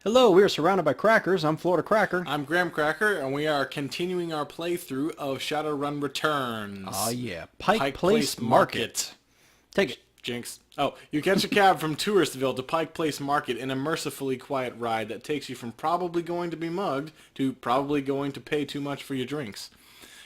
Hello, we are surrounded by crackers. I'm Florida Cracker. I'm Graham Cracker, and we are continuing our playthrough of Shadowrun Returns. Ah, yeah. Pike Place Place Market. Take it. Jinx. Oh, you catch a cab from Touristville to Pike Place Market in a mercifully quiet ride that takes you from probably going to be mugged to probably going to pay too much for your drinks.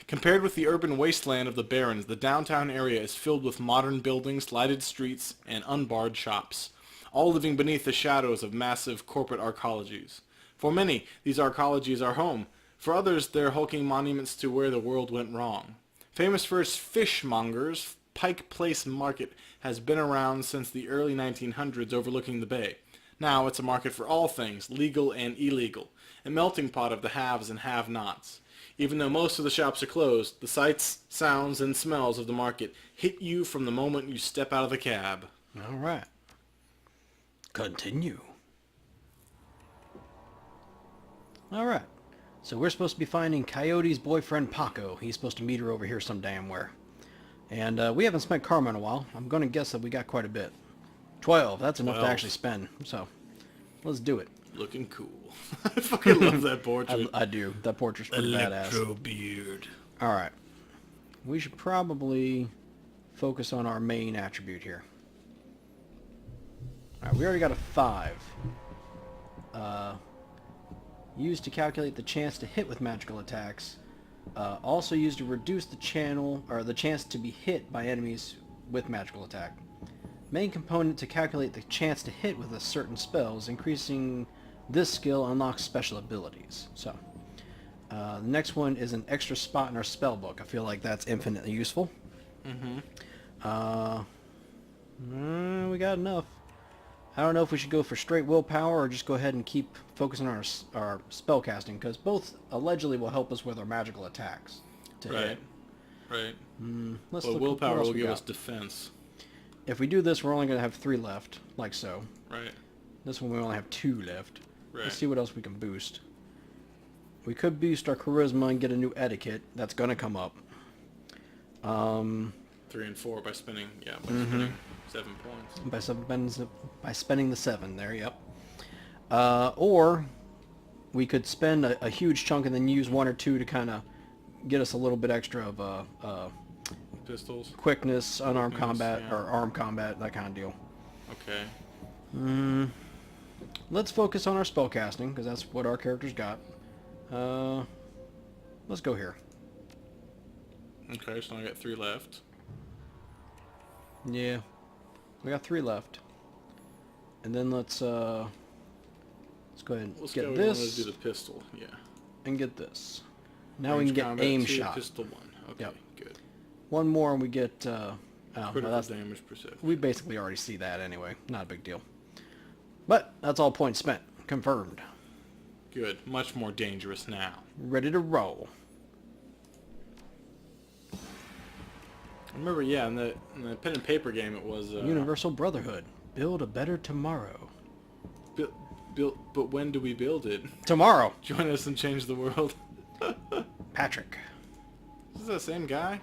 Compared with the urban wasteland of the Barrens, the downtown area is filled with modern buildings, lighted streets, and unbarred shops, all living beneath the shadows of massive corporate arcologies. For many, these arcologies are home. For others, they're hulking monuments to where the world went wrong. Famous for its fishmongers, Pike Place Market has been around since the early 1900s overlooking the bay. Now it's a market for all things, legal and illegal, a melting pot of the haves and have-nots. Even though most of the shops are closed, the sights, sounds, and smells of the market hit you from the moment you step out of the cab. All right. Continue. All right. So we're supposed to be finding Coyote's boyfriend, Paco. He's supposed to meet her over here some damn where. And we haven't spent karma in a while. I'm going to guess that we got quite a bit. 12. That's enough to 12. actually spend. So let's do it. Looking cool. I fucking love that portrait. I do. That portrait's pretty badass. Electro beard. All right. We should probably focus on our main attribute here. All right, we already got a 5. Used to calculate the chance to hit with magical attacks. Also used to reduce the chance to be hit by enemies with magical attack. Main component to calculate the chance to hit with a certain spells. Increasing this skill unlocks special abilities. So, the next one is an extra spot in our spell book. I feel like that's infinitely useful. We got enough. I don't know if we should go for straight willpower or just go ahead and keep focusing on our spell casting, because both allegedly will help us with our magical attacks. Right. Right. Let's Well, look willpower what else will we give got. us defense. If we do this, we're only going to have 3 left, like so. Right. This one we only have 2 left. Right. Let's see what else we can boost. We could boost our charisma and get a new etiquette. That's going to come up. 3 and 4 by spending. Yeah, by spending 7 points. By spending the 7 there, yep. Or we could spend a huge chunk and then use 1 or 2 to kind of get us a little bit extra of Pistols. quickness, unarmed Quickness, combat, yeah. or armed combat, that kind of deal. Okay. Let's focus on our spell casting, because that's what our character's got. Let's go here. Okay, so I got 3 left. Yeah. We got 3 left. And then let's go ahead and Let's get go. this Let's do the pistol. Yeah. and get this. Now Range we can get combat, aim 2, shot. Pistol 1. Okay, Yep. good. One more and we get Critical well, damage perception. we basically already see that anyway. Not a big deal. But that's all points spent. Confirmed. Good. Much more dangerous now. Ready to roll. I remember, yeah, in the pen and paper game, it was Universal Brotherhood. Build a better tomorrow. built. But when do we build it? Tomorrow. Join us and change the world. Patrick. Is this the same guy?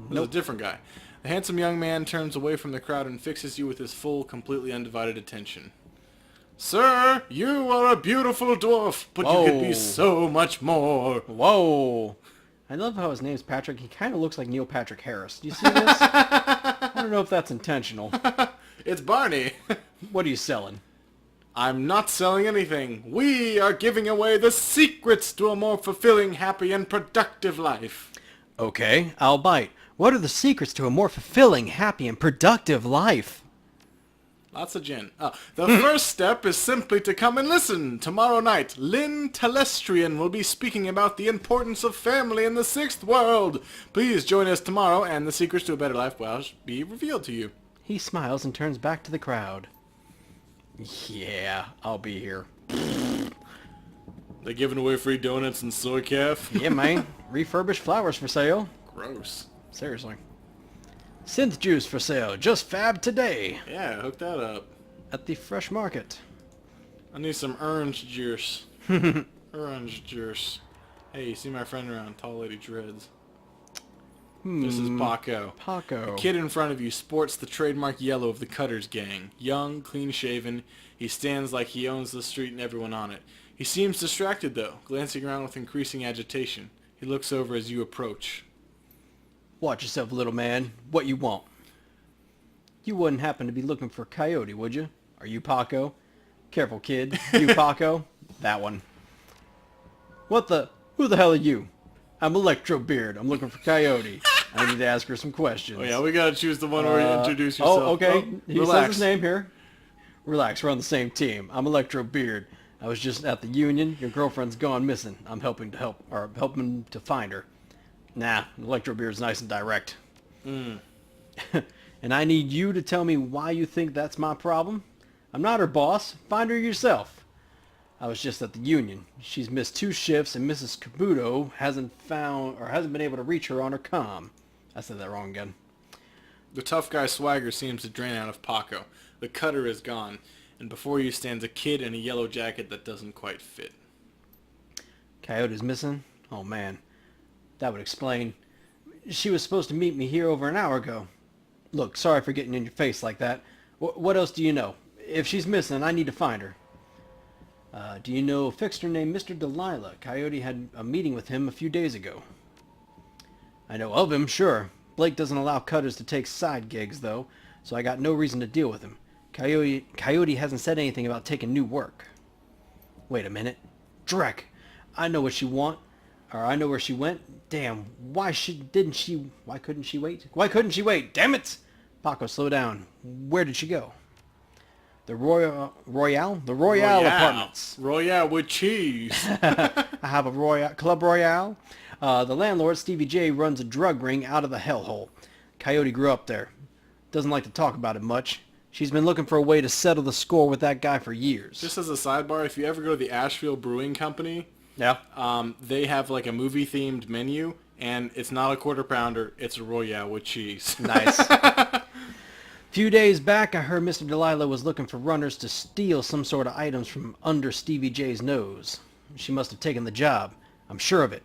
This Nope. is a different guy. The handsome young man turns away from the crowd and fixes you with his full, completely undivided attention. Sir, you are a beautiful dwarf, but you could Whoa. be so much more. Whoa. I love how his name's Patrick. He kind of looks like Neil Patrick Harris. Do you see this? I don't know if that's intentional. It's Barney. What are you selling? I'm not selling anything. We are giving away the secrets to a more fulfilling, happy, and productive life. Okay, I'll bite. What are the secrets to a more fulfilling, happy, and productive life? Lots of gin. The first step is simply to come and listen. Tomorrow night, Lynn Telestrian will be speaking about the importance of family in the 6th world. Please join us tomorrow, and the secrets to a better life will be revealed to you. He smiles and turns back to the crowd. Yeah, I'll be here. They're giving away free donuts and soy calf. Yeah, man. Refurbished flowers for sale. Gross. Seriously. Synth juice for sale. Just fab today. Yeah, hook that up. At the fresh market. I need some orange juice. Orange juice. Hey, you see my friend around, tall lady dreads. This is Paco. Paco. The kid in front of you sports the trademark yellow of the Cutters gang. Young, clean-shaven, he stands like he owns the street and everyone on it. He seems distracted, though, glancing around with increasing agitation. He looks over as you approach. Watch yourself, little man. What you want? You wouldn't happen to be looking for Coyote, would you? Are you Paco? Careful, kid. You Paco? That one. What the? Who the hell are you? I'm Electro Beard. I'm looking for Coyote. I need to ask her some questions. Oh yeah, we gotta choose the one where you introduce yourself. Oh, okay. He relax. says his name here. Relax, we're on the same team. I'm Electro Beard. I was just at the union. Your girlfriend's gone missing. I'm helping to find her. Nah, Electro Beard's nice and direct. And I need you to tell me why you think that's my problem. I'm not her boss. Find her yourself. I was just at the union. She's missed 2 shifts, and Mrs. Kabuto hasn't been able to reach her on her comm. I said that wrong again. The tough guy swagger seems to drain out of Paco. The cutter is gone, and before you stands a kid in a yellow jacket that doesn't quite fit. Coyote's missing? Oh man. That would explain. She was supposed to meet me here over an hour ago. Look, sorry for getting in your face like that. What else do you know? If she's missing, I need to find her. Do you know a fixer named Mr. Delilah? Coyote had a meeting with him a few days ago. I know of him, sure. Blake doesn't allow cutters to take side gigs, though, so I got no reason to deal with him. Coyote hasn't said anything about taking new work. Wait a minute. Drek! I know what she want. Or I know where she went. Damn, why couldn't she wait? Why couldn't she wait? Damn it! Paco, slow down. Where did she go? The Royale Apartments. Royale with cheese. I have a Club Royale. The landlord, Stevie J, runs a drug ring out of the hellhole. Coyote grew up there. Doesn't like to talk about it much. She's been looking for a way to settle the score with that guy for years. Just as a sidebar, if you ever go to the Asheville Brewing Company, yeah, they have like a movie-themed menu, and it's not a quarter pounder, it's a Royale with cheese. Nice. Few days back, I heard Mr. Delilah was looking for runners to steal some sort of items from under Stevie J's nose. She must have taken the job. I'm sure of it.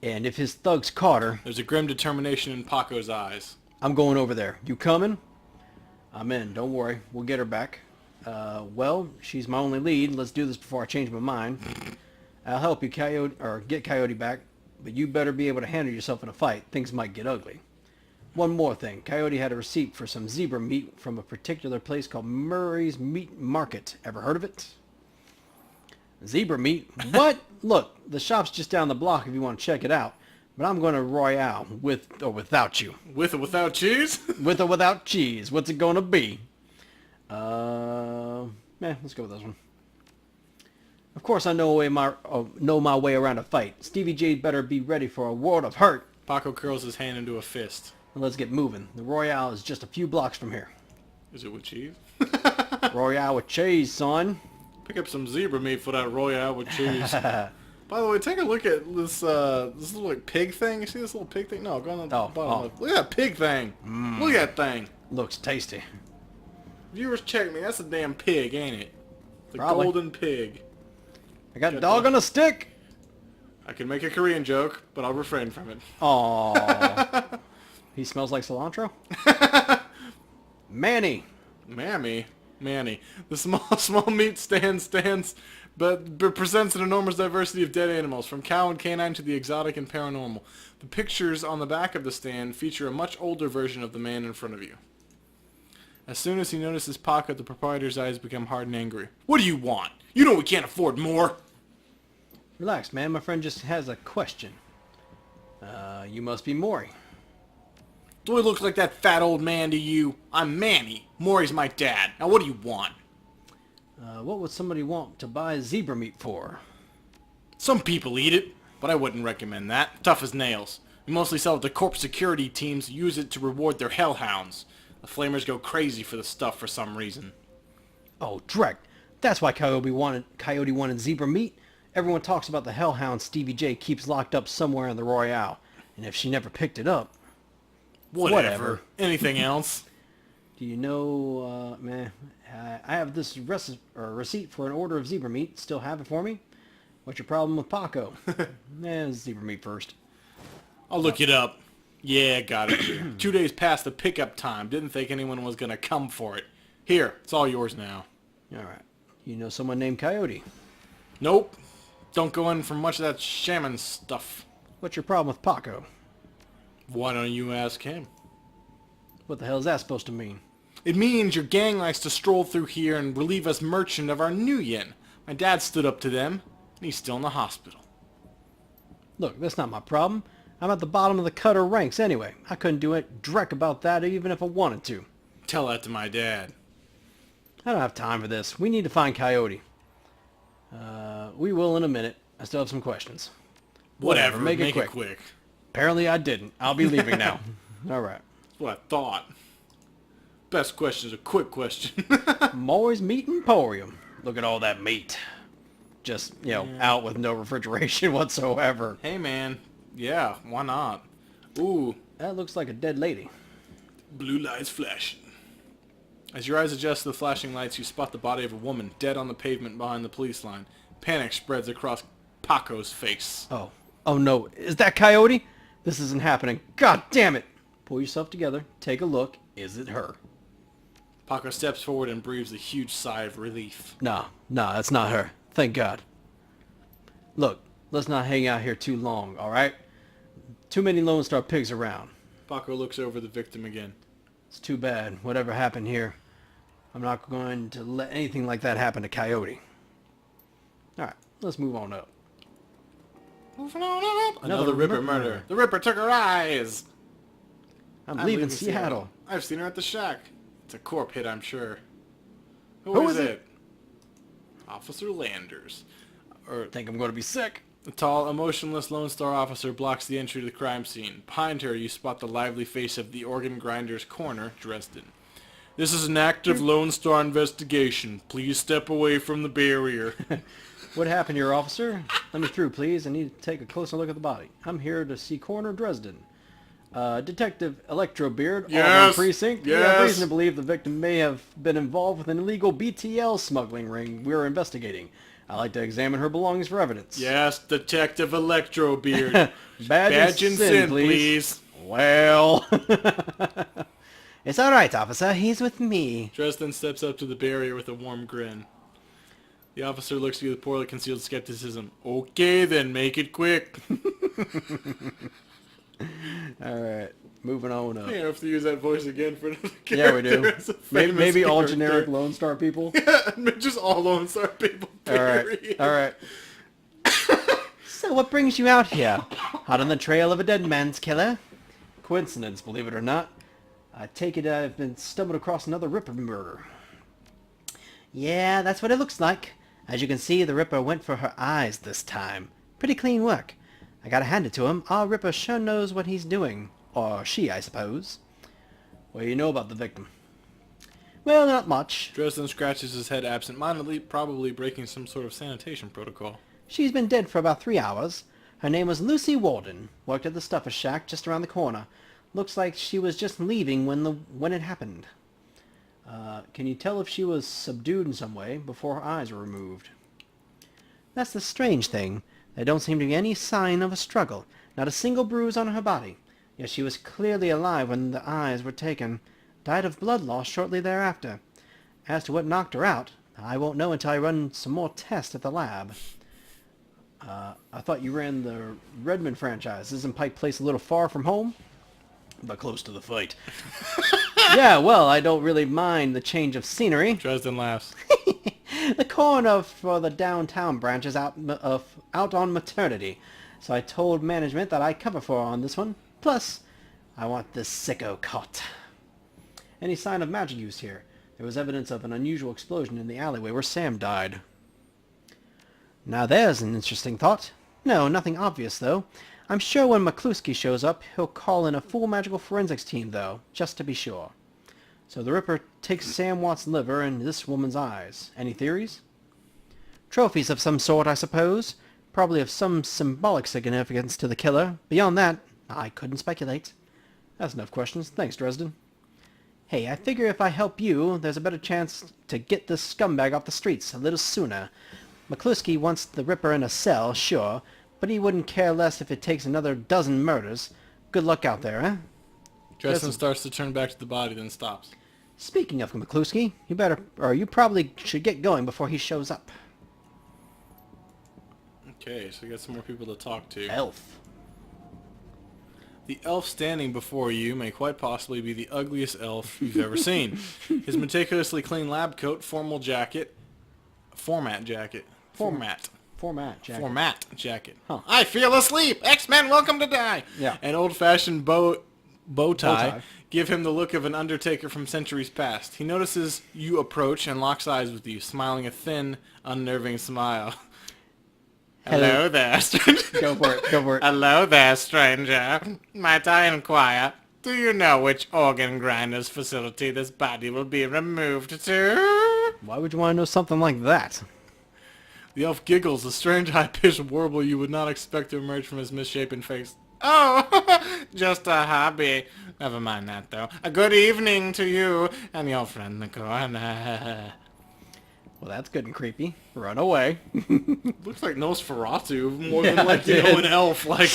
And if his thugs caught her... There's a grim determination in Paco's eyes. I'm going over there. You coming? I'm in. Don't worry. We'll get her back. Well, she's my only lead. Let's do this before I change my mind. I'll help you get Coyote back, but you better be able to handle yourself in a fight. Things might get ugly. One more thing. Coyote had a receipt for some zebra meat from a particular place called Murray's Meat Market. Ever heard of it? Zebra meat? What? Look, the shop's just down the block if you want to check it out. But I'm going to Royale, with or without you. With or without cheese? With or without cheese. What's it going to be? Let's go with this one. Of course I know my way around a fight. Stevie J better be ready for a world of hurt. Paco curls his hand into a fist. Let's get moving. The Royale is just a few blocks from here. Is it with cheese? Royale with cheese, son. Pick up some zebra meat for that Royale with cheese. By the way, take a look at this little like pig thing. You see this little pig thing? No, go on the bottom left. Look at that pig thing. Look at that thing. Looks tasty. Viewers, check me. That's a damn pig, ain't it? The Probably. golden pig. I got a dog on a stick. I can make a Korean joke, but I'll refrain from it. Aww. He smells like cilantro? Manny. Manny. The small meat stand but presents an enormous diversity of dead animals, from cow and canine to the exotic and paranormal. The pictures on the back of the stand feature a much older version of the man in front of you. As soon as he notices Paco, the proprietor's eyes become hard and angry. What do you want? You know we can't afford more. Relax, man. My friend just has a question. You must be Maury. Do I look like that fat old man to you? I'm Manny. Maury's my dad. Now what do you want? What would somebody want to buy zebra meat for? Some people eat it, but I wouldn't recommend that. Tough as nails. We mostly sell it to corp security teams who use it to reward their hellhounds. The flamers go crazy for the stuff for some reason. Oh, Drek. That's why Coyote wanted zebra meat. Everyone talks about the hellhound Stevie J keeps locked up somewhere in the Royale. And if she never picked it up... Whatever. Anything else? Do you know, I have this receipt for an order of zebra meat. Still have it for me? What's your problem with Paco? Zebra meat first. I'll look it up. Yeah, got it here. 2 days past the pickup time. Didn't think anyone was gonna come for it. Here, it's all yours now. Alright. You know someone named Coyote? Nope. Don't go in for much of that shaman stuff. What's your problem with Paco? Why don't you ask him? What the hell is that supposed to mean? It means your gang likes to stroll through here and relieve us merchant of our new yen. My dad stood up to them, and he's still in the hospital. Look, that's not my problem. I'm at the bottom of the cutter ranks anyway. I couldn't do it dreck about that even if I wanted to. Tell that to my dad. I don't have time for this. We need to find Coyote. We will in a minute. I still have some questions. Whatever, make it it quick. quick. Apparently I didn't. I'll be leaving now. Alright. That's what I thought. Best question is a quick question. Moy's Meat Emporium. Look at all that meat. Just, out with no refrigeration whatsoever. Hey man, yeah, why not? Ooh, That looks like a dead lady. blue lights flashing. As your eyes adjust to the flashing lights, you spot the body of a woman dead on the pavement behind the police line. Panic spreads across Paco's face. Oh. Oh no. Is that Coyote? This isn't happening. God damn it. Pull yourself together. Take a look. Is it her? Paco steps forward and breathes a huge sigh of relief. Nah, that's not her. Thank God. Look, let's not hang out here too long, alright? Too many Lone Star pigs around. Paco looks over the victim again. It's too bad. Whatever happened here, I'm not going to let anything like that happen to Coyote. Alright, let's move on up. Moving on up. Another murder. Ripper murder. The Ripper took her eyes. I'm leaving Seattle. I've seen her at the shack. It's a corp hit, I'm sure. Who is it? Officer Landers. Think I'm going to be sick. The tall, emotionless Lone Star officer blocks the entry to the crime scene. Behind her, you spot the lively face of the organ grinder's corner, Dresden. This is an active Lone Star investigation. Please step away from the barrier. What happened here, officer? Let me through, please. I need to take a closer look at the body. I'm here to see Coroner Dresden. Detective Electrobeard, Auburn Precinct. We have reason to believe the victim may have been involved with an illegal BTL smuggling ring we're investigating. I'd like to examine her belongings for evidence. Yes, Detective Electrobeard. Badge and sin, please. Well... It's all right, officer. He's with me. Dresden steps up to the barrier with a warm grin. The officer looks at you with poorly concealed skepticism. Okay, then, make it quick. Alright, moving on up. You have to use that voice again for another character. Yeah, we do. Maybe all character. generic Lone Star people. Yeah, just all Lone Star people. Alright. So what brings you out here? Hot on the trail of a dead man's killer? Coincidence, believe it or not. I take it I've been stumbled across another Ripper murder. Yeah, that's what it looks like. As you can see, the Ripper went for her eyes this time. Pretty clean work. I gotta hand it to him. Our Ripper sure knows what he's doing. Or she, I suppose. What do you know about the victim? Well, not much. Dresden scratches his head absent-mindedly, probably breaking some sort of sanitation protocol. She's been dead for about 3 hours. Her name was Lucy Walden. Worked at the stuffer shack just around the corner. Looks like she was just leaving when it happened. Can you tell if she was subdued in some way before her eyes were removed? That's the strange thing. There don't seem to be any sign of a struggle. Not a single bruise on her body. Yet she was clearly alive when the eyes were taken. Died of blood loss shortly thereafter. As to what knocked her out, I won't know until I run some more tests at the lab. I thought you ran the Redmond franchise. Isn't Pike Place a little far from home? But close to the fight. Yeah, well, I don't really mind the change of scenery. Dresden laughs. The corner for the downtown branch is out on maternity, so I told management that I cover for her on this one. Plus, I want this sicko caught. Any sign of magic use here? There was evidence of an unusual explosion in the alleyway where Sam died. Now there's an interesting thought. No, nothing obvious, though. I'm sure when McCluskey shows up, he'll call in a full magical forensics team, though, just to be sure. So the Ripper takes Sam Watt's liver and this woman's eyes. Any theories? Trophies of some sort, I suppose. Probably of some symbolic significance to the killer. Beyond that, I couldn't speculate. That's enough questions. Thanks, Dresden. Hey, I figure if I help you, there's a better chance to get this scumbag off the streets a little sooner. McCluskey wants the Ripper in a cell, sure, but he wouldn't care less if it takes another dozen murders. Good luck out there, huh? Justin starts to turn back to the body, then stops. Speaking of McCluskey, you probably should get going before he shows up. Okay, so we got some more people to talk to. Elf. The elf standing before you may quite possibly be the ugliest elf you've ever seen. His meticulously clean lab coat, format jacket. Format jacket. Huh. I feel asleep. X-Men, welcome to die. Yeah. An old-fashioned bow tie give him the look of an undertaker from centuries past. He notices you approach and locks eyes with you, smiling a thin, unnerving smile. Hello there, stranger. Go for it. Hello there, stranger. Might I inquire, do you know which organ grinder's facility this body will be removed to? Why would you want to know something like that? The elf giggles, a strange high-pitched warble you would not expect to emerge from his misshapen face. Oh, just a hobby. Never mind that, though. A good evening to you and your friend in the corner. Well, that's good and creepy. Run away. Looks like Nosferatu more than like, you know, an elf. Like,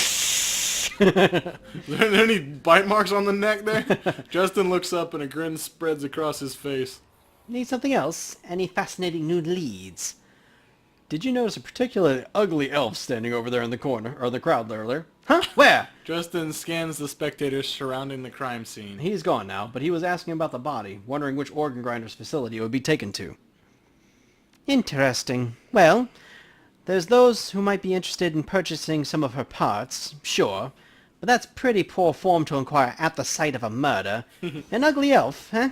are there any bite marks on the neck there? Justin looks up and a grin spreads across his face. Need something else? Any fascinating new leads? Did you notice a particularly ugly elf standing over there in the corner, or the crowd earlier? Huh? Where? Justin scans the spectators surrounding the crime scene. He's gone now, but he was asking about the body, wondering which organ grinder's facility it would be taken to. Interesting. Well, there's those who might be interested in purchasing some of her parts, sure, but that's pretty poor form to inquire at the site of a murder. An ugly elf, huh?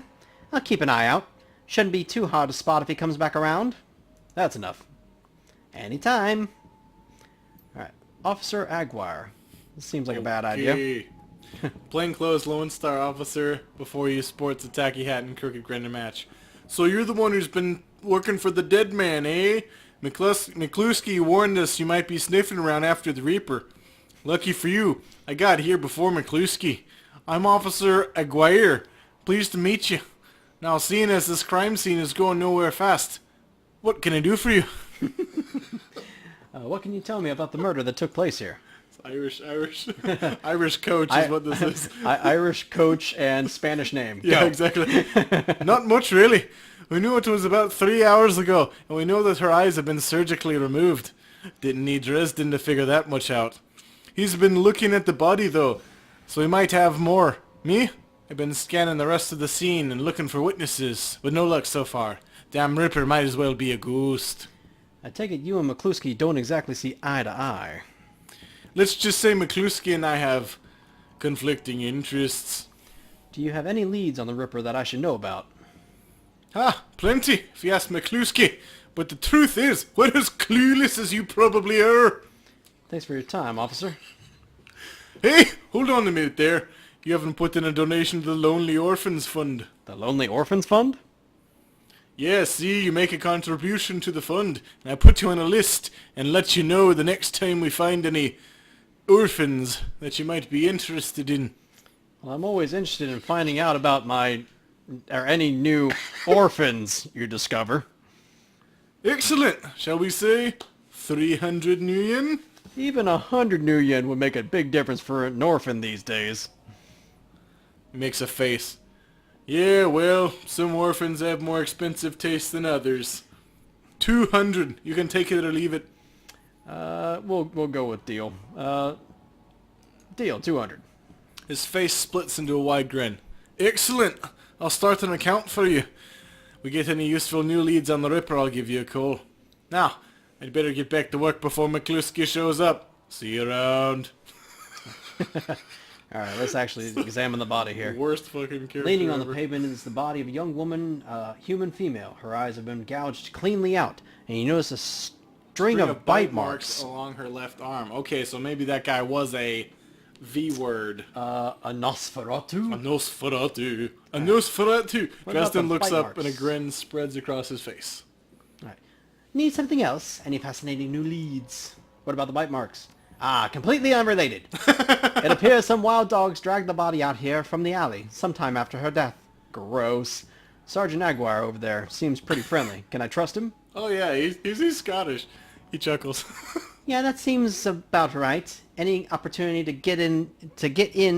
I'll keep an eye out. Shouldn't be too hard to spot if he comes back around. That's enough. Anytime. Alright. Officer Aguirre. This seems like a bad idea. Plainclothes Lone Star officer before you sports a tacky hat and crooked grin to match. So you're the one who's been working for the dead man, eh? McCluskey warned us you might be sniffing around after the Reaper. Lucky for you, I got here before McCluskey. I'm Officer Aguirre. Pleased to meet you. Now, seeing as this crime scene is going nowhere fast, what can I do for you? What can you tell me about the murder that took place here? Irish coach is what this is. Irish coach and Spanish name. Yeah, Go. exactly. Not much, really. We knew it was about 3 hours ago, and we know that her eyes have been surgically removed. Didn't need Dresden to figure that much out. He's been looking at the body, though, so he might have more. Me? I've been scanning the rest of the scene and looking for witnesses, but no luck so far. Damn Ripper might as well be a ghost. I take it you and McCluskey don't exactly see eye to eye. Let's just say McCluskey and I have conflicting interests. Do you have any leads on the Ripper that I should know about? Ah, plenty, if you ask McCluskey. But the truth is, we're as clueless as you probably are. Thanks for your time, officer. Hey, hold on a minute there. You haven't put in a donation to the Lonely Orphans Fund. The Lonely Orphans Fund? Yeah, see, you make a contribution to the fund, and I put you on a list and let you know the next time we find any orphans that you might be interested in. Well, I'm always interested in finding out about any new orphans you discover. Excellent. Shall we say 300 new yen? Even 100 new yen would make a big difference for an orphan these days. He makes a face. Yeah, well, some orphans have more expensive tastes than others. 200. You can take it or leave it. We'll go with deal. Deal, 200. His face splits into a wide grin. Excellent. I'll start an account for you. We get any useful new leads on the Ripper, I'll give you a call. Now, I'd better get back to work before McCluskey shows up. See you around. Alright, let's actually examine the body here. Worst fucking character Leaning on ever. the pavement is the body of a young woman, human female. Her eyes have been gouged cleanly out, and you notice a string of bite marks. Along her left arm. Okay, so maybe that guy was a V word. A Nosferatu? A Nosferatu. A Nosferatu. What about Justin the looks bite up marks? and a grin spreads across his face. Alright. Need something else? Any fascinating new leads? What about the bite marks? Ah, completely unrelated. It appears some wild dogs dragged the body out here from the alley sometime after her death. Gross. Sergeant Aguirre over there seems pretty friendly. Can I trust him? Oh yeah, he's Scottish. He chuckles. Yeah, that seems about right. Any opportunity to get in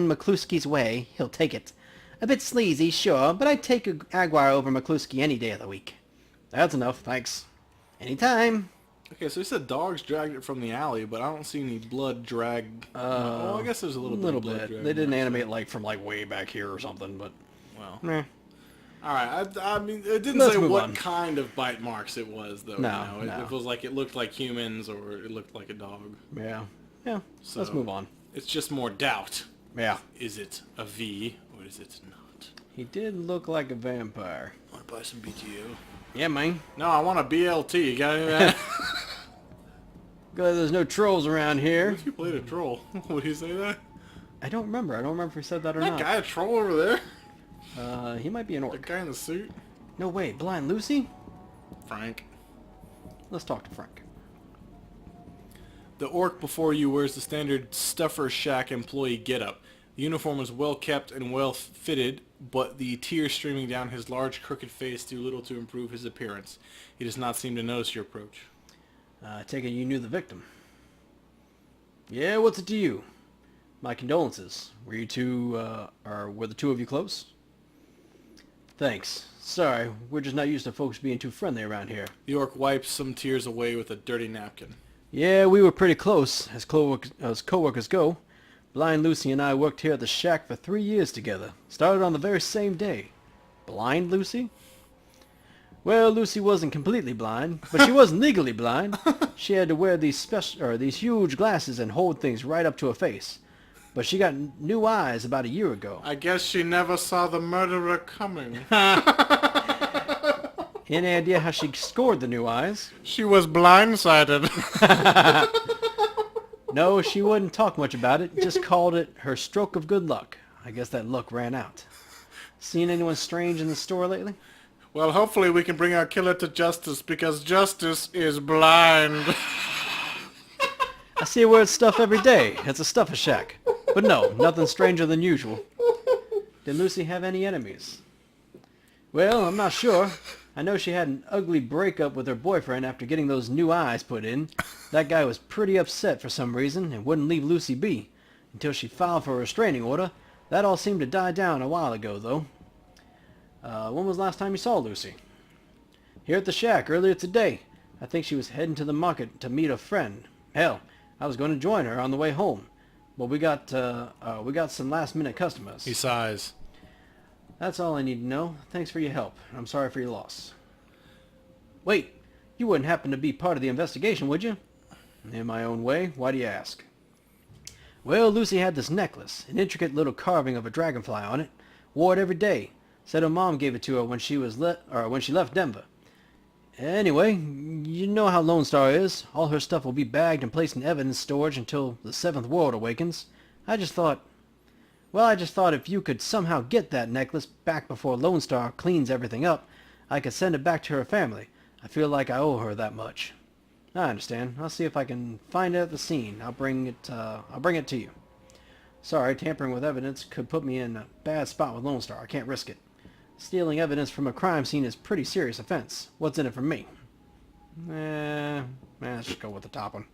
McCluskey's way, he'll take it. A bit sleazy, sure, but I'd take Aguirre over McCluskey any day of the week. That's enough, thanks. Anytime. Okay, so he said dogs dragged it from the alley, but I don't see any blood drag. Well, I guess there's a little bit of blood drag. They didn't animate like from like way back here or something, but Well, meh. all right. I mean, it didn't Let's say move what on. kind of bite marks it was, though. No, you know? no. It was like it looked like humans or it looked like a dog. Yeah. Yeah. So, Let's move on. It's just more doubt. Yeah. Is it a V or is it not? He did look like a vampire. Want to buy some BTO? Yeah, man. No, I want a BLT. You got any of that? Glad there's no trolls around here. What if you played a troll? Would he say that? I don't remember. I don't remember if he said that or That not. guy a troll over there? He might be an The orc. guy in the suit? No, wait. Blind Lucy? Frank. Let's talk to Frank. The orc before you wears the standard stuffer shack employee getup. The uniform is well kept and well fitted, but the tears streaming down his large crooked face do little to improve his appearance. He does not seem to notice your approach. I take it you knew the victim. Yeah, what's it to you? My condolences. Were you two, or were the two of you close? Thanks. Sorry, we're just not used to folks being too friendly around here. The orc wipes some tears away with a dirty napkin. Yeah, we were pretty close, as co-workers go. Blind Lucy and I worked here at the shack for 3 years together. Started on the very same day. Blind Lucy? Well, Lucy wasn't completely blind, but she wasn't legally blind. She had to wear these huge glasses and hold things right up to her face. But she got new eyes about a year ago. I guess she never saw the murderer coming. Any idea how she scored the new eyes? She was blindsided. No, she wouldn't talk much about it, just called it her stroke of good luck. I guess that luck ran out. Seen anyone strange in the store lately? Well, hopefully we can bring our killer to justice, because justice is blind. I see a weird stuff every day. It's a stuffer shack. But no, nothing stranger than usual. Did Lucy have any enemies? Well, I'm not sure. I know she had an ugly breakup with her boyfriend after getting those new eyes put in. That guy was pretty upset for some reason and wouldn't leave Lucy be. Until she filed for a restraining order. That all seemed to die down a while ago, though. When was the last time you saw Lucy? Here at the shack, earlier today. I think she was heading to the market to meet a friend. Hell, I was going to join her on the way home. But we got some last-minute customers. He sighs. That's all I need to know. Thanks for your help. I'm sorry for your loss. Wait, you wouldn't happen to be part of the investigation, would you? In my own way. Why do you ask? Well, Lucy had this necklace, an intricate little carving of a dragonfly on it. Wore it every day. Said her mom gave it to her when she left Denver. Anyway, you know how Lone Star is. All her stuff will be bagged and placed in evidence storage until the Seventh World awakens. I just thought if you could somehow get that necklace back before Lone Star cleans everything up, I could send it back to her family. I feel like I owe her that much. I understand. I'll see if I can find it at the scene. I'll bring it to you. Sorry, tampering with evidence could put me in a bad spot with Lone Star. I can't risk it. Stealing evidence from a crime scene is a pretty serious offense. What's in it for me? Let's just go with the top one.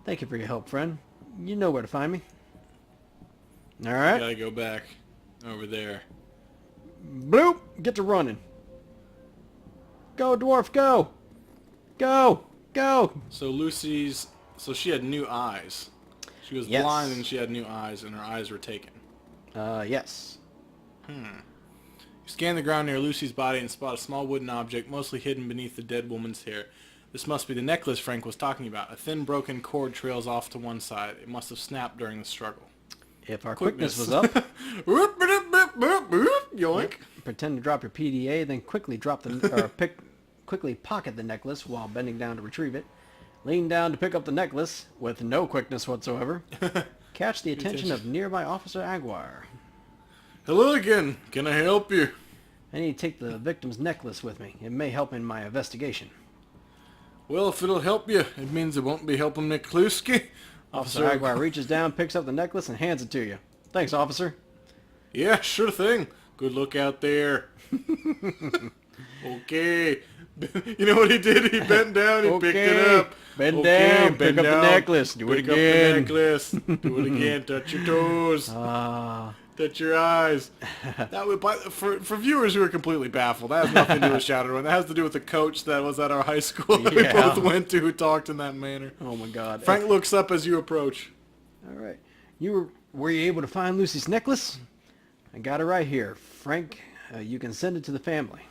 Thank you for your help, friend. You know where to find me. Alright. Gotta go back over there. Bloop! Get to running. Go, dwarf, go! Go! Go! So she had new eyes. She was Yes. blind and she had new eyes, and her eyes were taken. Yes. You scan the ground near Lucy's body and spot a small wooden object mostly hidden beneath the dead woman's hair. This must be the necklace Frank was talking about. A thin broken cord trails off to one side. It must have snapped during the struggle. If our quickness was up, Yoink. pretend to drop your PDA, then quickly quickly pocket the necklace while bending down to retrieve it. Lean down to pick up the necklace with no quickness whatsoever. Catch the attention of nearby Officer Aguirre. Hello again. Can I help you? I need to take the victim's necklace with me. It may help in my investigation. Well, if it'll help you, it means it won't be helping McCluskey. Officer Aguirre reaches down, picks up the necklace, and hands it to you. Thanks, officer. Yeah, sure thing. Good look out there. Okay. You know what he did? He bent down, he picked it up. Bend down, pick up the necklace, do it Pick up again. the necklace. Do it again. Touch your toes. Touch your eyes. That would, for viewers who are completely baffled, that has nothing to do with Shadowrun. That has to do with the coach that was at our high school that we both went to who talked in that manner. Oh my God. Frank looks up as you approach. All right. Were you able to find Lucy's necklace? I got it right here. Frank, you can send it to the family.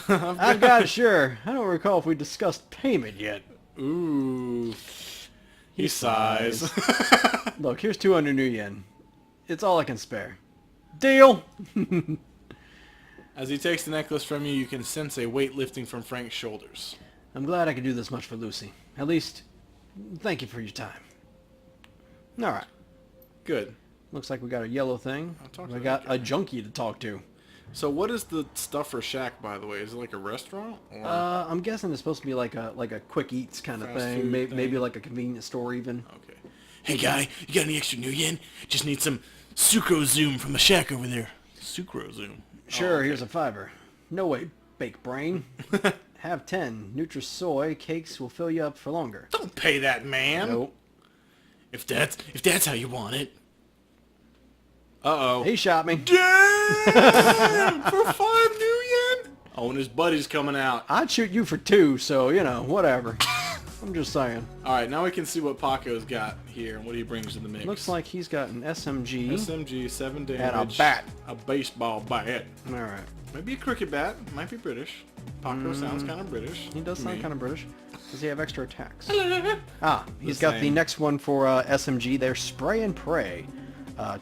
I've got it, sure. I don't recall if we discussed payment yet. Ooh. He sighs. Look, here's 200 new yen. It's all I can spare. Deal! As he takes the necklace from you, you can sense a weight lifting from Frank's shoulders. I'm glad I could do this much for Lucy. At least, thank you for your time. Alright. Good. Looks like we got a yellow thing. We got a junkie to talk to. So what is the Stuffer Shack, by the way? Is it like a restaurant? Or? I'm guessing it's supposed to be like a quick eats kind of thing. Maybe like a convenience store even. Okay. Hey guy, you got any extra new yen? Just need some sucro zoom from the shack over there. Sucro zoom. Sure, here's a $5. No way, baked brain. Have 10. Nutri-Soy cakes will fill you up for longer. Don't pay that man. Nope. If that's how you want it. Uh-oh. He shot me. Damn! For 5 new yen? Oh, and his buddy's coming out. I'd shoot you for 2, so, you know, whatever. I'm just saying. Alright, now we can see what Paco's got here and what he brings to the mix. Looks like he's got an SMG. SMG, 7 damage. And a bat. A baseball bat. Alright. Maybe a cricket bat. Might be British. Paco sounds kind of British. He does sound kind of British. Does he have extra attacks? He's The got the same. next one for SMG. They're Spray and Pray.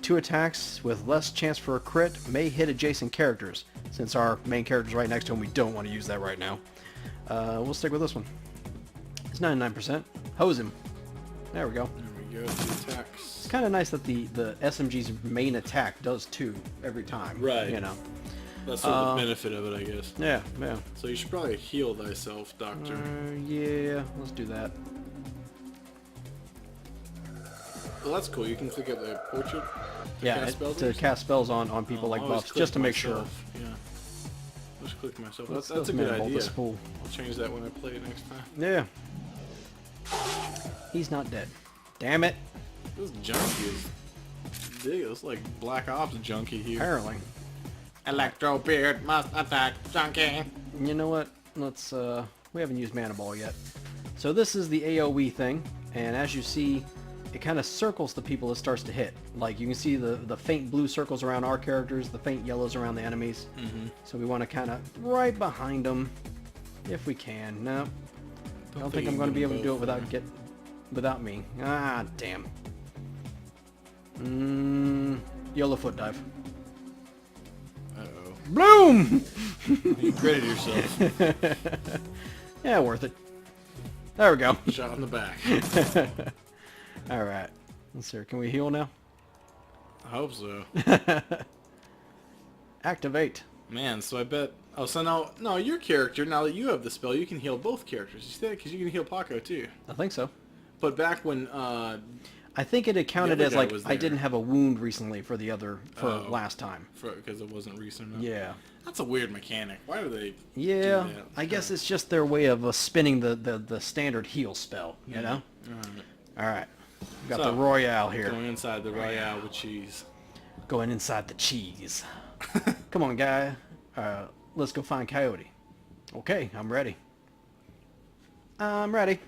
2 attacks with less chance for a crit may hit adjacent characters. Since our main character's right next to him, we don't want to use that right now. We'll stick with this one. It's 99%. Hose him. There we go. There we go. 2 attacks. It's kind of nice that the SMG's main attack does 2 every time. Right. You know. That's sort of the benefit of it, I guess. Yeah, yeah. So you should probably heal thyself, Doctor. Yeah, let's do that. Well, that's cool. You can click at the portrait. Yeah, to cast spells on people like buffs, just to make sure. Yeah. Just click myself. Let's That's a good idea. This fool. I'll change that when I play it next time. Yeah. He's not dead. Damn it. This junkie is big. It's like Black Ops junkie here. Apparently. Electro Beard must attack junkie. You know what? Let's, we haven't used Mana Ball yet. So this is the AoE thing, and as you see, it kind of circles the people it starts to hit. Like, you can see the faint blue circles around our characters, the faint yellows around the enemies. So we want to kind of right behind them, if we can. No, I don't think I'm going to be able to do it without me. Ah, damn. Yellow foot dive. Uh-oh. Bloom! You credit yourself. Yeah, worth it. There we go. Shot in the back. Alright. Let's see. Can we heal now? I hope so. Activate. Man, so I bet... Oh, so now... No, your character, now that you have the spell, you can heal both characters. You see that? Because you can heal Paco, too. I think so. But back when... I think it had counted other as guy like was I there. didn't have a wound recently for last time. Because it wasn't recent enough. Yeah. That's a weird mechanic. Why do they Yeah. do that? I guess it's just their way of spinning the standard heal spell, you know? Alright. We got So, the Royale here. Going inside the Royale with cheese. Going inside the cheese. Come on, guy. Let's go find Coyote. Okay, I'm ready. I'm ready.